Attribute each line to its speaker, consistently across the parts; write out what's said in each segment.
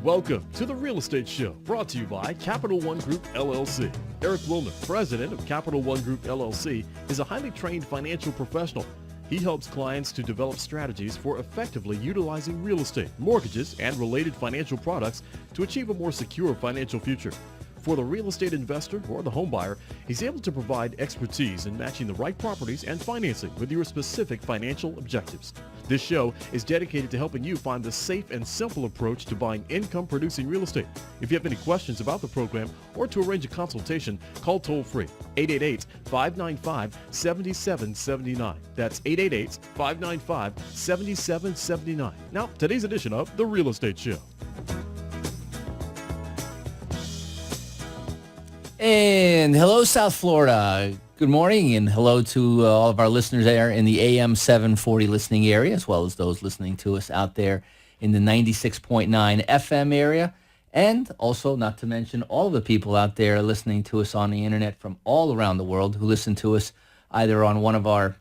Speaker 1: Welcome to the Real Estate Show, brought to you by Capital One Group, LLC. Erich Willner, president of Capital One Group, LLC, is a highly trained financial professional. He helps clients to develop strategies for effectively utilizing real estate, mortgages, and related financial products to achieve a more secure financial future. For the real estate investor or the home buyer, he's able to provide expertise in matching the right properties and financing with your specific financial objectives. This show is dedicated to helping you find the safe and simple approach to buying income-producing real estate. If you have any questions about the program or to arrange a consultation, call toll-free 888-595-7779. That's 888-595-7779. Now, today's edition of The Real Estate Show.
Speaker 2: And hello, South Florida. Good morning, and hello to all of our listeners there in the AM 740 listening area, as well as those listening to us out there in the 96.9 FM area. And also, not to mention, all of the people out there listening to us on the internet from all around the world who listen to us either on one of our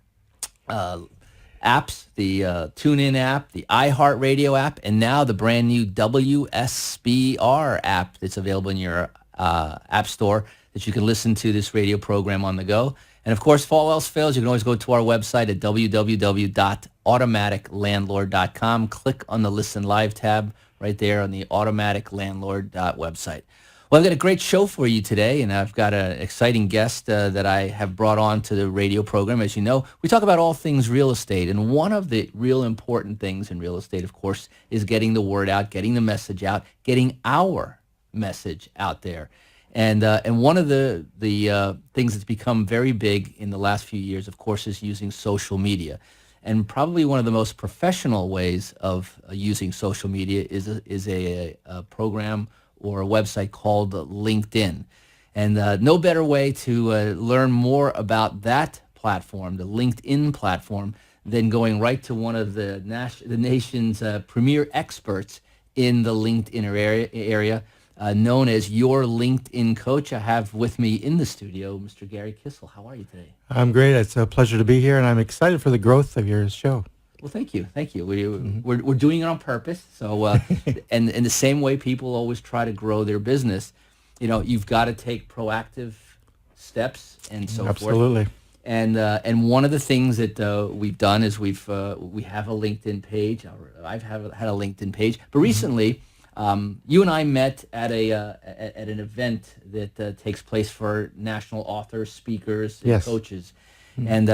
Speaker 2: apps, the TuneIn app, the iHeartRadio app, and now the brand new WSBR app that's available in your app store that you can listen to this radio program on the go. And of course, if all else fails, you can always go to our website at www.automaticlandlord.com. Click on the Listen Live tab right there on the Automatic Landlord website. Well, I've got a great show for you today, and I've got an exciting guest that I have brought on to the radio program. As you know, we talk about all things real estate, and one of the real important things in real estate, of course, is getting the word out, getting the message out, getting our message out there. And one of the things that's become very big in the last few years, of course, is using social media. And probably one of the most professional ways of using social media is a program or a website called LinkedIn. And no better way to learn more about that platform, the LinkedIn platform, than going right to one of the nation's premier experts in the LinkedIn area, known as your LinkedIn coach. I have with me in the studio Mr. Gary Kissel. How are you today?
Speaker 3: I'm great. It's a pleasure to be here, and I'm excited for the growth of your show.
Speaker 2: Well, thank you. We're doing it on purpose. So, and in the same way people always try to grow their business, you know, you've got to take proactive steps and so forth.
Speaker 3: Absolutely.
Speaker 2: And one of the things that we've done is we have a LinkedIn page. I've had a LinkedIn page, but recently. You and I met at an event that takes place for national authors, speakers, and coaches, and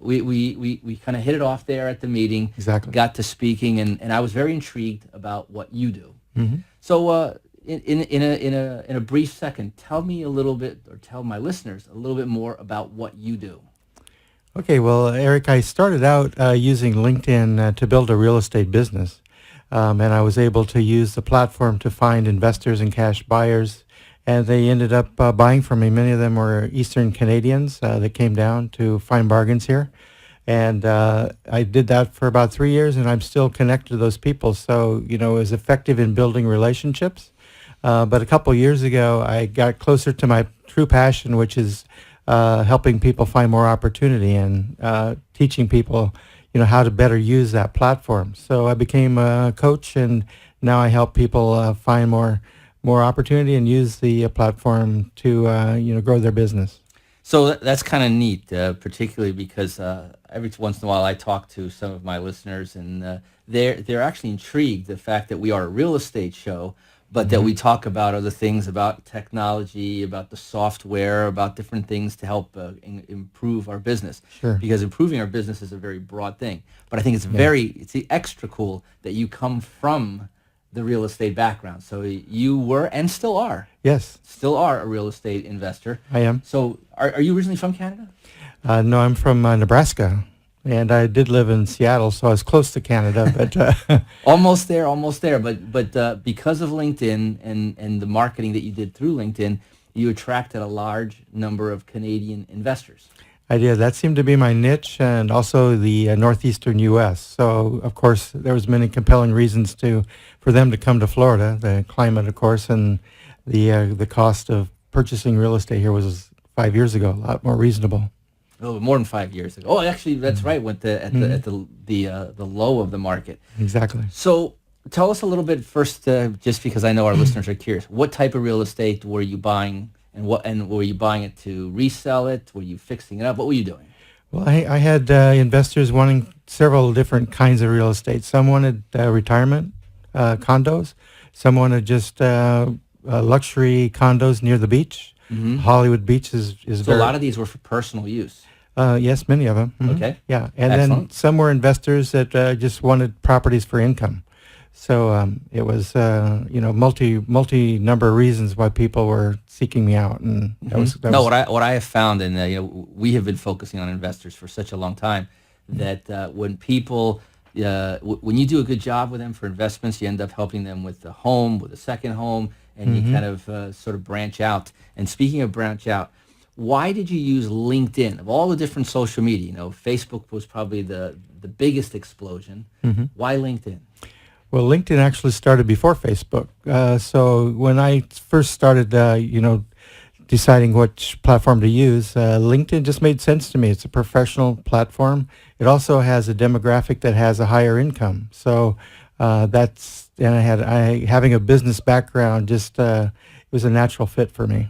Speaker 2: we kind of hit it off there at the meeting.
Speaker 3: Exactly.
Speaker 2: Got to speaking, and I was very intrigued about what you do.
Speaker 3: Mm-hmm.
Speaker 2: So, in a brief second, tell me a little bit, or tell my listeners a little bit more about what you do.
Speaker 3: Okay. Well, Eric, I started out using LinkedIn to build a real estate business. And I was able to use the platform to find investors and cash buyers, and they ended up buying from me. Many of them were Eastern Canadians that came down to find bargains here. And I did that for about 3 years, and I'm still connected to those people. So, you know, it was effective in building relationships. But a couple years ago, I got closer to my true passion, which is helping people find more opportunity and teaching people how to better use that platform. So I became a coach, and now I help people find more opportunity and use the platform to grow their business.
Speaker 2: So that's kind of neat, particularly because every once in a while I talk to some of my listeners, and they're actually intrigued the fact that we are a real estate show, but that we talk about other things, about technology, about the software, about different things to help improve our business.
Speaker 3: Sure.
Speaker 2: Because improving our business is a very broad thing. But I think it's the extra cool that you come from the real estate background. So you were and still are.
Speaker 3: Yes.
Speaker 2: Still are a real estate investor.
Speaker 3: I am.
Speaker 2: So are you originally from Canada?
Speaker 3: No, I'm from Nebraska. And I did live in Seattle, so I was close to Canada, but
Speaker 2: almost there. But because of LinkedIn and the marketing that you did through LinkedIn, you attracted a large number of Canadian investors.
Speaker 3: I did. That seemed to be my niche, and also the northeastern U.S. So, of course, there was many compelling reasons for them to come to Florida. The climate, of course, and the cost of purchasing real estate here was 5 years ago a lot more reasonable.
Speaker 2: A little bit more than 5 years ago. Oh, actually, that's right. Went at the low of the market.
Speaker 3: Exactly.
Speaker 2: So Tell us a little bit first, just because I know our listeners are curious. What type of real estate were you buying, and were you buying it to resell it? Were you fixing it up? What were you doing?
Speaker 3: Well, I had investors wanting several different kinds of real estate. Some wanted retirement condos. Some wanted just luxury condos near the beach.
Speaker 2: Mm-hmm.
Speaker 3: Hollywood Beach is
Speaker 2: So
Speaker 3: very...
Speaker 2: a lot of these were for personal use.
Speaker 3: Yes, many of them. Mhm.
Speaker 2: Okay.
Speaker 3: Yeah, and
Speaker 2: Excellent.
Speaker 3: then some were investors that just wanted properties for income. So it was multi number of reasons why people were seeking me out, and that was
Speaker 2: What I have found, and we have been focusing on investors for such a long time, that when people when you do a good job with them for investments, you end up helping them with the home, with a second home, and you kind of sort of branch out. And speaking of branch out, why did you use LinkedIn? Of all the different social media, Facebook was probably the biggest explosion. Why LinkedIn?
Speaker 3: Well, LinkedIn actually started before Facebook. So when I first started, deciding which platform to use, LinkedIn just made sense to me. It's a professional platform. It also has a demographic that has a higher income. So having a business background, just it was a natural fit for me.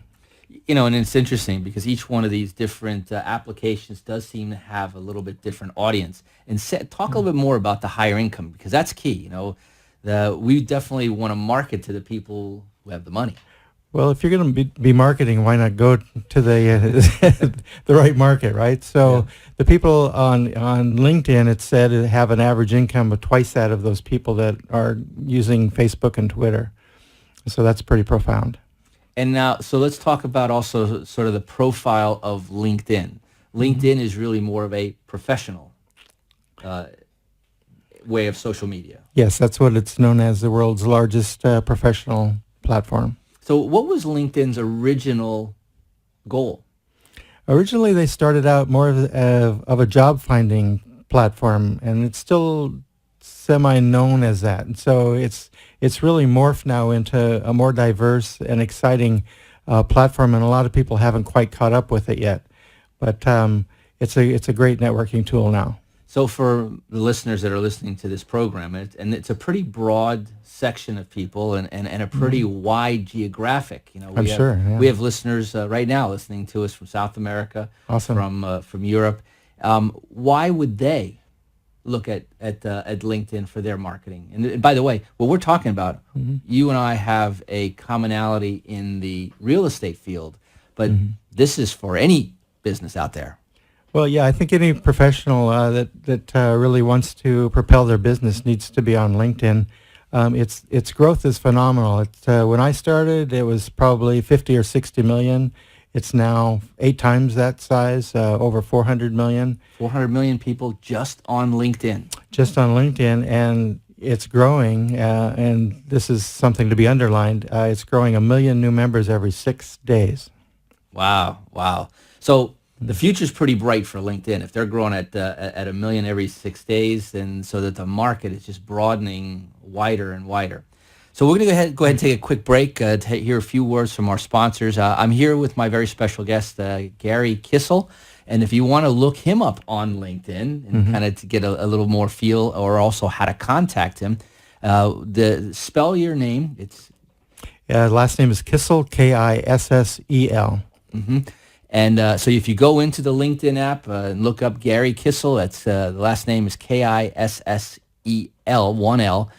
Speaker 2: And it's interesting because each one of these different applications does seem to have a little bit different audience. And talk a little bit more about the higher income, because that's key. We definitely want to market to the people who have the money.
Speaker 3: Well, if you're going to be marketing, why not go to the the right market, right? So the people on LinkedIn, it said, have an average income of twice that of those people that are using Facebook and Twitter. So that's pretty profound.
Speaker 2: And now, so let's talk about also sort of the profile of LinkedIn. LinkedIn is really more of a professional way of social media.
Speaker 3: Yes, that's what it's known as, the world's largest professional platform.
Speaker 2: So what was LinkedIn's original goal?
Speaker 3: Originally, they started out more of a job-finding platform, and it's still semi-known as that. And so it's really morphed now into a more diverse and exciting platform, and a lot of people haven't quite caught up with it yet. But it's a great networking tool now.
Speaker 2: So for the listeners that are listening to this program, and it's a pretty broad section of people and a pretty wide geographic. We have listeners right now listening to us from South America,
Speaker 3: awesome,
Speaker 2: from Europe. Why would they look at LinkedIn for their marketing? And by the way, what we're talking about, you and I have a commonality in the real estate field, but this is for any business out there.
Speaker 3: Well, yeah, I think any professional that really wants to propel their business needs to be on LinkedIn. Its growth is phenomenal. When I started, it was probably 50 or 60 million. It's now 8 times that size, over 400 million.
Speaker 2: 400 million people just on LinkedIn.
Speaker 3: Just on LinkedIn, and it's growing, and this is something to be underlined. It's growing 1 million new members every 6 days.
Speaker 2: Wow. So the future's pretty bright for LinkedIn. If they're growing at 1 million every 6 days, then so that the market is just broadening wider and wider. So we're going to go ahead and take a quick break to hear a few words from our sponsors. I'm here with my very special guest, Gary Kissel. And if you want to look him up on LinkedIn and kind of to get a little more feel, or also how to contact him, spell your name. It's
Speaker 3: last name is Kissel, Kissel.
Speaker 2: And so if you go into the LinkedIn app and look up Gary Kissel, that's the last name is Kissel, 1L.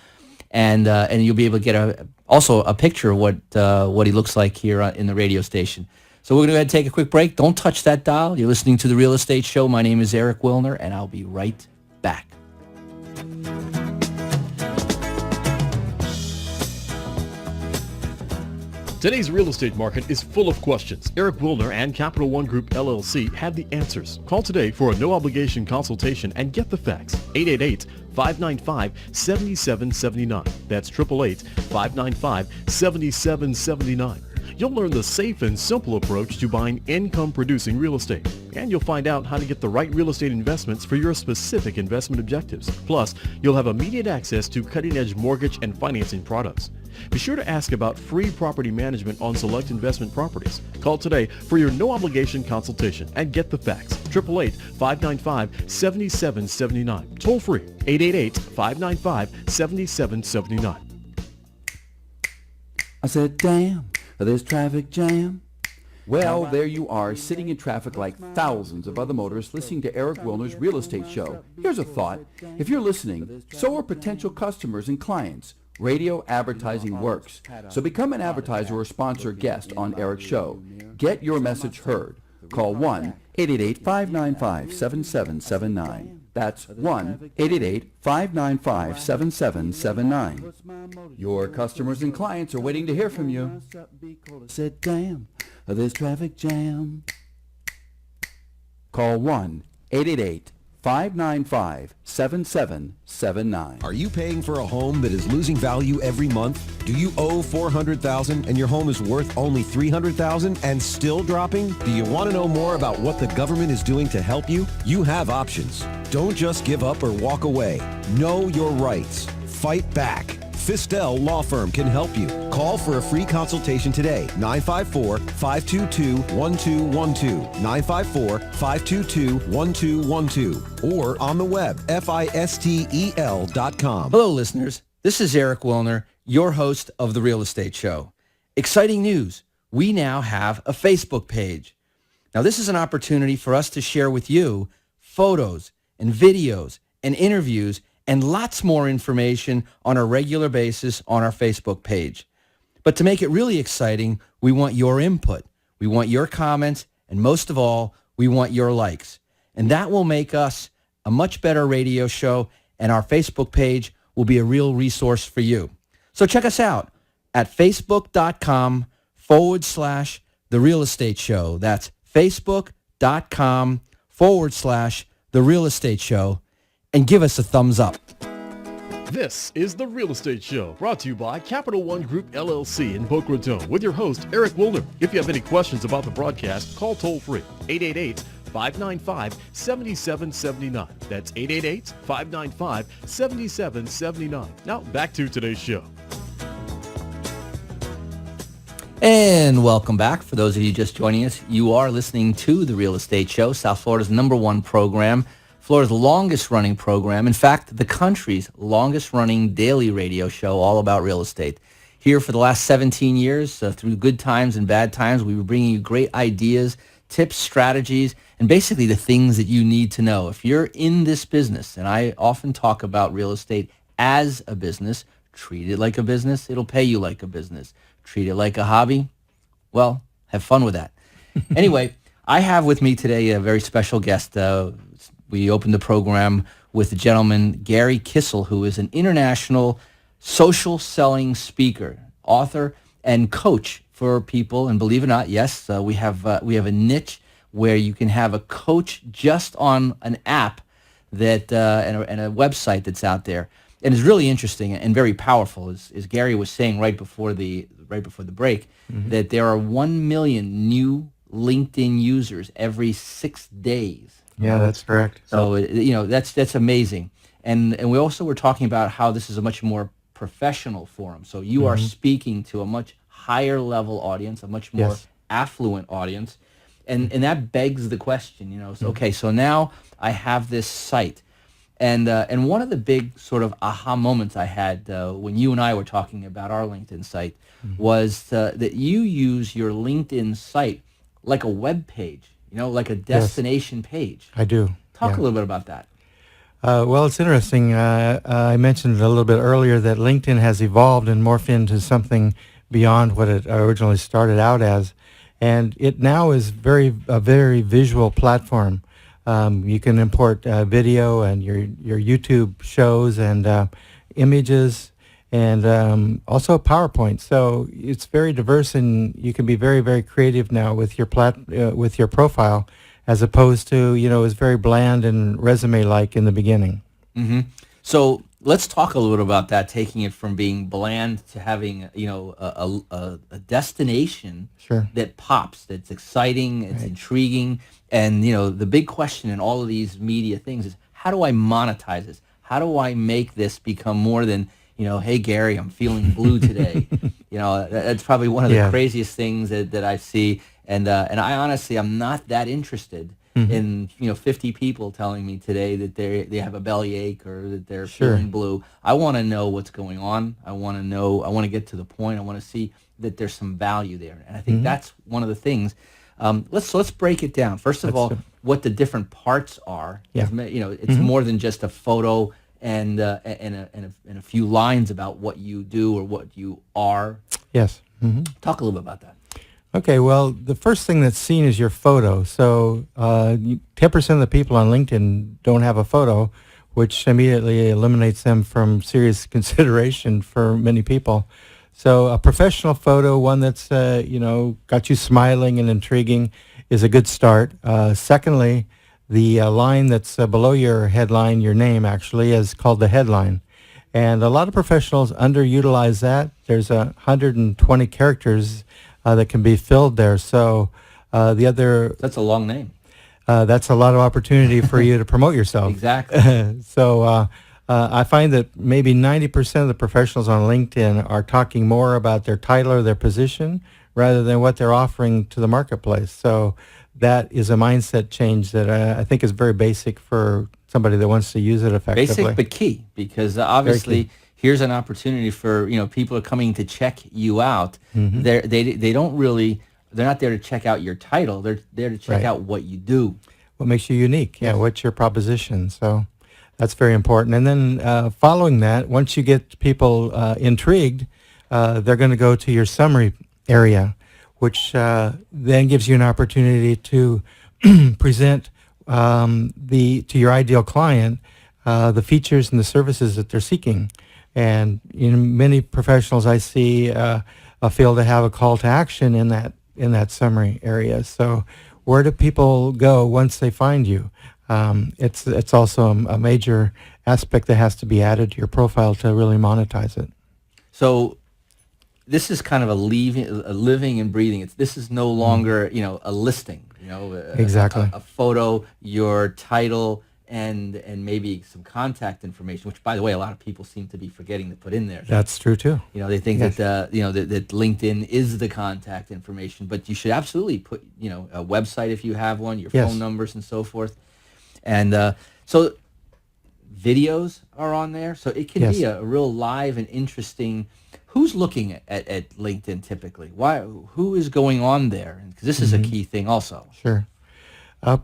Speaker 2: And you'll be able to get also a picture of what he looks like here in the radio station. So we're going to go ahead and take a quick break. Don't touch that dial. You're listening to The Real Estate Show. My name is Erich Willner, and I'll be right back.
Speaker 1: Today's real estate market is full of questions. Erich Willner and Capital One Group LLC have the answers. Call today for a no-obligation consultation and get the facts. 888-595-7779. That's 888-595-7779. You'll learn the safe and simple approach to buying income-producing real estate. And you'll find out how to get the right real estate investments for your specific investment objectives. Plus, you'll have immediate access to cutting-edge mortgage and financing products. Be sure to ask about free property management on select investment properties. Call today for your no-obligation consultation and get the facts. 888-595-7779. Toll free, 888-595-7779.
Speaker 4: I said, damn, there's traffic jam. Well, there you are, sitting in traffic like thousands of other motorists listening to Erich Willner's Real Estate Show. Here's a thought. If you're listening, so are potential customers and clients. Radio advertising works. So become an advertiser or sponsor guest on Erich's show. Get your message heard. Call 1-888-595-7779. That's 1-888-595-7779. Your customers and clients are waiting to hear from you. Said, damn, there's traffic jam. Call 1-888-595-7779.
Speaker 5: Are you paying for a home that is losing value every month? Do you owe $400,000 and your home is worth only $300,000 and still dropping? Do you want to know more about what the government is doing to help you? You have options. Don't just give up or walk away. Know your rights. Fight back. Fistel Law Firm can help you. Call for a free consultation today. 954-522-1212. 954-522-1212. Or on the web, fistel.com.
Speaker 2: Hello, listeners. This is Erich Willner, your host of The Real Estate Show. Exciting news. We now have a Facebook page. Now, this is an opportunity for us to share with you photos and videos and interviews and lots more information on a regular basis on our Facebook page. But to make it really exciting, we want your input. We want your comments, and most of all, we want your likes. And that will make us a much better radio show, and our Facebook page will be a real resource for you. So check us out at facebook.com/The Real Estate Show. That's facebook.com/The Real Estate Show. And give us a thumbs up.
Speaker 1: This is The Real Estate Show, brought to you by Capital One Group LLC in Boca Raton with your host, Erich Willner. If you have any questions about the broadcast, call toll-free, 888-595-7779. That's 888-595-7779. Now, back to today's show.
Speaker 2: And welcome back. For those of you just joining us, you are listening to The Real Estate Show, South Florida's #1 program. Florida's longest-running program, in fact, the country's longest-running daily radio show all about real estate. Here for the last 17 years, through good times and bad times, we were bringing you great ideas, tips, strategies, and basically the things that you need to know. If you're in this business, and I often talk about real estate as a business, treat it like a business, it'll pay you like a business. Treat it like a hobby, well, have fun with that. Anyway, I have with me today a very special guest. We opened the program with the gentleman, Gary Kissel, who is an international social selling speaker, author, and coach for people. And believe it or not, yes, we have a niche where you can have a coach just on an app that and a website that's out there. And it's really interesting and very powerful. As Gary was saying right before the break, that there are 1 million new LinkedIn users every 6 days.
Speaker 3: Yeah, that's correct.
Speaker 2: So that's amazing, and we also were talking about how this is a much more professional forum. So you are speaking to a much higher level audience, a much more affluent audience, and that begs the question. So, okay, so now I have this site, and one of the big sort of aha moments I had when you and I were talking about our LinkedIn site was that you use your LinkedIn site like a web page. Like a destination page.
Speaker 3: I do.
Speaker 2: Talk a little bit about that.
Speaker 3: Well, it's interesting. I mentioned a little bit earlier that LinkedIn has evolved and morphed into something beyond what it originally started out as. And it now is a very visual platform. You can import video and your YouTube shows and images and also PowerPoint. So it's very diverse, and you can be very, very creative now with your with your profile, as opposed to it was very bland and resume-like in the beginning.
Speaker 2: Mm-hmm. So let's talk a little about that, taking it from being bland to having, a destination
Speaker 3: Sure.
Speaker 2: that pops, that's exciting, it's
Speaker 3: Right.
Speaker 2: intriguing. And, the big question in all of these media things is, how do I monetize this? How do I make this become more than, hey, Gary, I'm feeling blue today. That's probably one of the
Speaker 3: Yeah.
Speaker 2: craziest things that I see. And I honestly, I'm not that interested
Speaker 3: Mhm.
Speaker 2: in 50 people telling me today that they have a bellyache or that they're
Speaker 3: Sure.
Speaker 2: feeling blue. I want to know what's going on. I want to know. I want to get to the point. I want to see that there's some value there. And I think
Speaker 3: Mhm.
Speaker 2: that's one of the things. Let's break it down. First of
Speaker 3: Let's
Speaker 2: all,
Speaker 3: do it.
Speaker 2: what the different parts are.
Speaker 3: Yeah.
Speaker 2: It's
Speaker 3: Mhm.
Speaker 2: more than just a photo and a few lines about what you do or what you are.
Speaker 3: Yes. Hmm.
Speaker 2: Talk a little bit about that.
Speaker 3: Okay, well, the first thing that's seen is your photo. So 10% of the people on LinkedIn don't have a photo, which immediately eliminates them from serious consideration for many people. So a professional photo, one that's, got you smiling and intriguing, is a good start. Secondly, the line that's below your headline, your name actually, is called the headline. And a lot of professionals underutilize that. There's 120 characters that can be filled there. So the other,
Speaker 2: That's a long name.
Speaker 3: that's a lot of opportunity for you to promote yourself.
Speaker 2: Exactly.
Speaker 3: So I find that maybe 90% of the professionals on LinkedIn are talking more about their title or their position rather than what they're offering to the marketplace. So that is a mindset change that I think is very basic for somebody that wants to use it effectively.
Speaker 2: Basic but key, because obviously here's an opportunity for people are coming to check you out.
Speaker 3: Mhm.
Speaker 2: They don't really, they're not there to check out your title. They're there to check
Speaker 3: Right.
Speaker 2: out what you do.
Speaker 3: What makes you unique? Yeah,
Speaker 2: Yes.
Speaker 3: what's your proposition? So that's very important. And then following that, once you get people intrigued, they're going to go to your summary area, which then gives you an opportunity to present to your ideal client the features and the services that they're seeking. And many professionals I see fail to have a call to action in that summary area. So where do people go once they find you? It's also a major aspect that has to be added to your profile to really monetize it.
Speaker 2: So this is kind of a living and breathing. This is no longer a listing.
Speaker 3: Exactly.
Speaker 2: A photo, your title, and maybe some contact information. Which, by the way, a lot of people seem to be forgetting to put in there.
Speaker 3: That's true too.
Speaker 2: They think
Speaker 3: Yes.
Speaker 2: that that LinkedIn is the contact information, but you should absolutely put a website if you have one, your
Speaker 3: Yes.
Speaker 2: phone numbers and so forth. And so videos are on there, so it can
Speaker 3: Yes.
Speaker 2: be a real live and interesting. Who's looking at LinkedIn typically? Why? Who is going on there? Because this is a key thing also.
Speaker 3: Sure.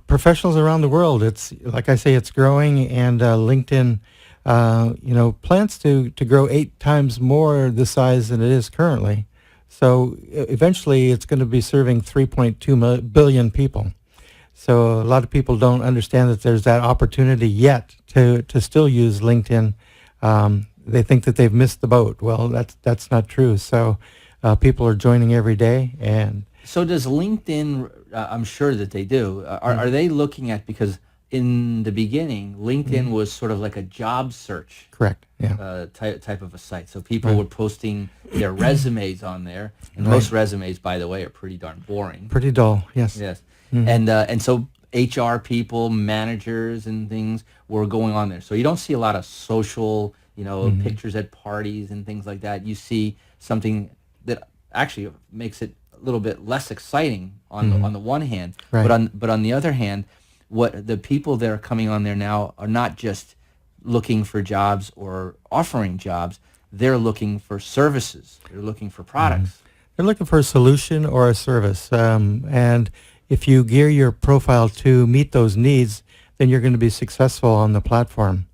Speaker 3: Professionals around the world, it's like I say, it's growing, and LinkedIn, plans to grow 8 times more the size than it is currently. So eventually, it's going to be serving 3.2 billion people. So a lot of people don't understand that there's that opportunity yet to still use LinkedIn. They think that they've missed the boat. Well, that's not true. So people are joining every day, and
Speaker 2: So does LinkedIn? I'm sure that they do. Are they looking at, because in the beginning, LinkedIn was sort of like a job search
Speaker 3: correct. Yeah.
Speaker 2: type of a site. So people
Speaker 3: Right.
Speaker 2: were posting their resumes on there, and
Speaker 3: Right.
Speaker 2: most resumes, by the way, are pretty darn boring.
Speaker 3: Pretty dull. Yes.
Speaker 2: Yes,
Speaker 3: Mhm.
Speaker 2: and so HR people, managers, and things were going on there. So you don't see a lot of social, pictures at parties and things like that. You see something that actually makes it a little bit less exciting on the one hand,
Speaker 3: Right.
Speaker 2: but on the other hand, what the people that are coming on there now are not just looking for jobs or offering jobs. They're looking for services. They're looking for products.
Speaker 3: They're looking for a solution or a service. And if you gear your profile to meet those needs, then you're going to be successful on the platform.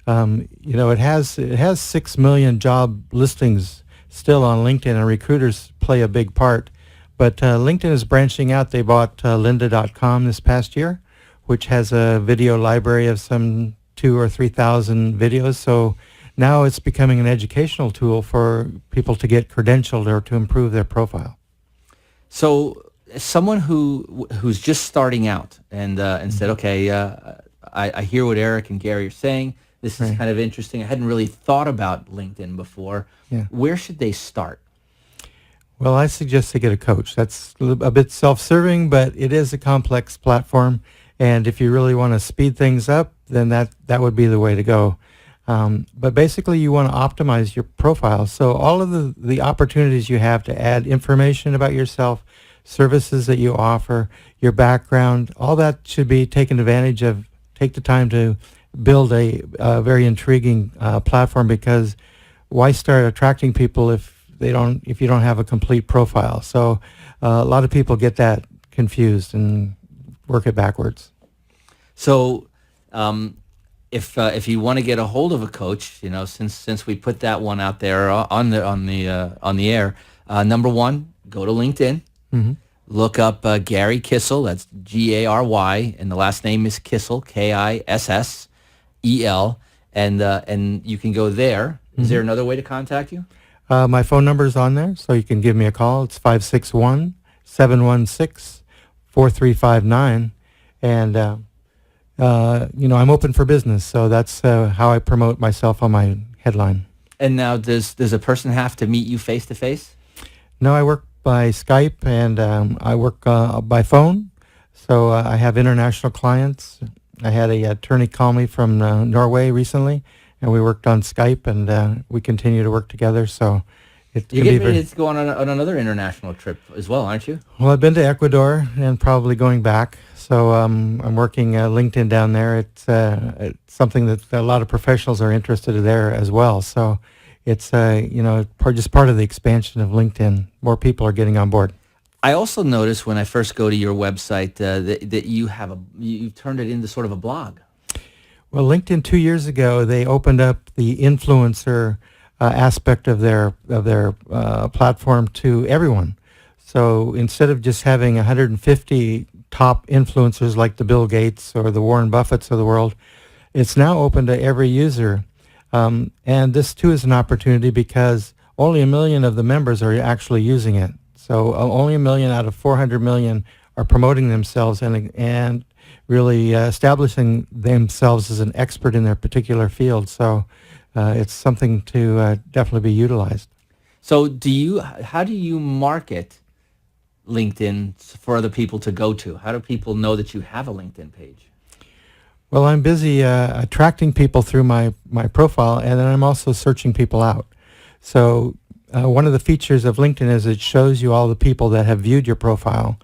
Speaker 3: It has 6 million job listings still on LinkedIn, and recruiters play a big part. But LinkedIn is branching out. They bought lynda.com this past year, which has a video library of some 2,000 or 3,000 videos. So now it's becoming an educational tool for people to get credentialed or to improve their profile.
Speaker 2: So someone who's just starting out and said, okay, I hear what Eric and Gary are saying. This is
Speaker 3: Right.
Speaker 2: kind of interesting. I hadn't really thought about LinkedIn before.
Speaker 3: Yeah.
Speaker 2: Where should they start?
Speaker 3: Well, I suggest they get a coach. That's a bit self-serving, but it is a complex platform. And if you really want to speed things up, then that would be the way to go. But basically, you want to optimize your profile. So all of the opportunities you have to add information about yourself, services that you offer, your background, all that should be taken advantage of. Take the time to build a very intriguing platform, because why start attracting people if you don't have a complete profile? So a lot of people get that confused and work it backwards.
Speaker 2: So, if you want to get a hold of a coach, since we put that one out there on the air, number one, go to LinkedIn, look up Gary Kissel. That's Gary, and the last name is Kissel, Kissel, and you can go there. Is there another way to contact you?
Speaker 3: My phone number is on there, so you can give me a call. It's 561-716-4359, and I'm open for business, so that's how I promote myself on my headline.
Speaker 2: And now, does a person have to meet you face to face?
Speaker 3: No, I work by Skype, and I work by phone, so I have international clients. I had an attorney call me from Norway recently, and we worked on Skype, and we continue to work together. So it can
Speaker 2: You're
Speaker 3: be
Speaker 2: getting ready to go on another international trip as well, aren't you?
Speaker 3: Well, I've been to Ecuador and probably going back. So I'm working LinkedIn down there. It's something that a lot of professionals are interested in there as well. So it's just part of the expansion of LinkedIn. More people are getting on board.
Speaker 2: I also noticed when I first go to your website that you've turned it into sort of a blog.
Speaker 3: Well, LinkedIn 2 years ago, they opened up the influencer aspect of their platform to everyone. So instead of just having 150 top influencers like the Bill Gates or the Warren Buffetts of the world, it's now open to every user. And this too is an opportunity because only 1 million of the members are actually using it. So only 1 million out of 400 million are promoting themselves and really establishing themselves as an expert in their particular field. So it's something to definitely be utilized.
Speaker 2: So how do you market LinkedIn for other people to go to? How do people know that you have a LinkedIn page?
Speaker 3: Well, I'm busy attracting people through my profile, and then I'm also searching people out. So one of the features of LinkedIn is it shows you all the people that have viewed your profile.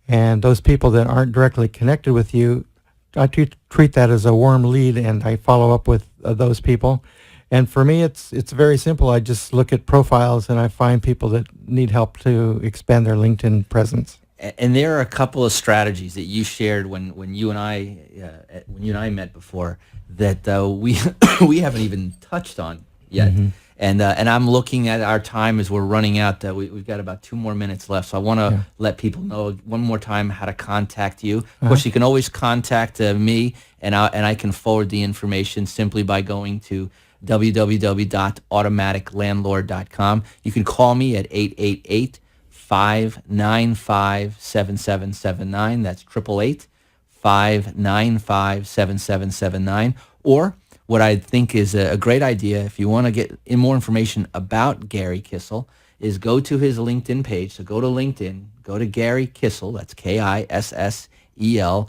Speaker 3: And those people that aren't directly connected with you, I treat that as a warm lead, and I follow up with those people. And for me, it's very simple. I just look at profiles, and I find people that need help to expand their LinkedIn presence.
Speaker 2: And there are a couple of strategies that you shared when you and I met before that we we haven't even touched on yet. Mm-hmm. And I'm looking at our time as we're running out. We've got about 2 more minutes left, so I want to let people know one more time how to contact you. Of course, you can always contact me, and I can forward the information simply by going to www.automaticlandlord.com. You can call me at 888-595-7779. That's 888-595-7779. Or what I think is a great idea, if you want to get more information about Gary Kissel, is go to his LinkedIn page. So go to LinkedIn, go to Gary Kissel, that's Kissel,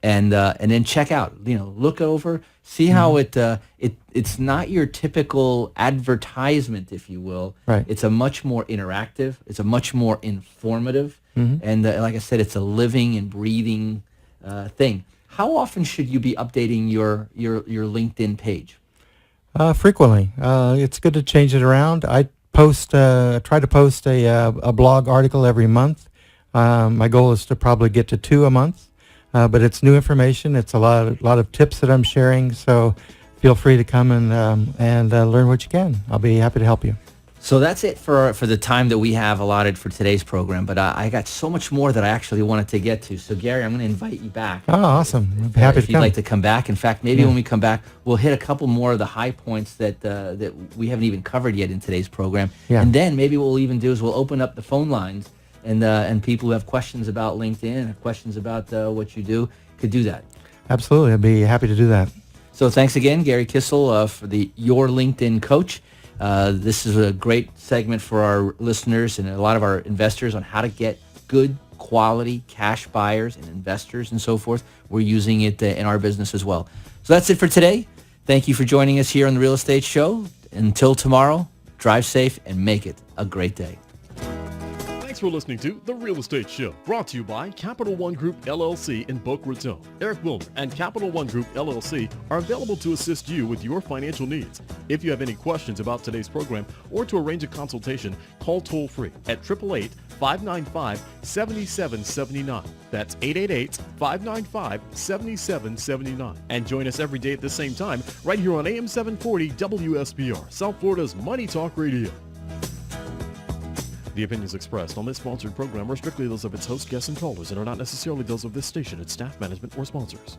Speaker 2: and then check out. Look over, see how it's not your typical advertisement, if you will.
Speaker 3: Right.
Speaker 2: It's a much more interactive. It's a much more informative, and like I said, it's a living and breathing thing. How often should you be updating your LinkedIn page?
Speaker 3: Frequently. It's good to change it around. I try to post a blog article every month. My goal is to probably get to 2 a month, but it's new information. It's a lot of tips that I'm sharing. So feel free to come and learn what you can. I'll be happy to help you.
Speaker 2: So that's it for the time that we have allotted for today's program. But I got so much more that I actually wanted to get to. So, Gary, I'm going to invite you back.
Speaker 3: Oh, awesome. I'd be happy to come.
Speaker 2: If you'd like to come back. In fact, maybe when we come back, we'll hit a couple more of the high points that we haven't even covered yet in today's program. Yeah. And then maybe what we'll even do is we'll open up the phone lines, and people who have questions about LinkedIn, have questions about what you do, could do that.
Speaker 3: Absolutely. I'd be happy to do that.
Speaker 2: So thanks again, Gary Kissel, for the Your LinkedIn Coach. This is a great segment for our listeners and a lot of our investors on how to get good quality cash buyers and investors and so forth. We're using it in our business as well. So that's it for today. Thank you for joining us here on the Real Estate Show. Until tomorrow, drive safe and make it a great day.
Speaker 1: Thanks for listening to The Real Estate Show, brought to you by Capital One Group LLC in Boca Raton. Erich Willner and Capital One Group LLC are available to assist you with your financial needs. If you have any questions about today's program or to arrange a consultation, call toll-free at 888-595-7779. That's 888-595-7779. And join us every day at the same time right here on AM 740 WSBR, South Florida's Money Talk Radio. The opinions expressed on this sponsored program are strictly those of its host, guests, and callers and are not necessarily those of this station, its staff, management, or sponsors.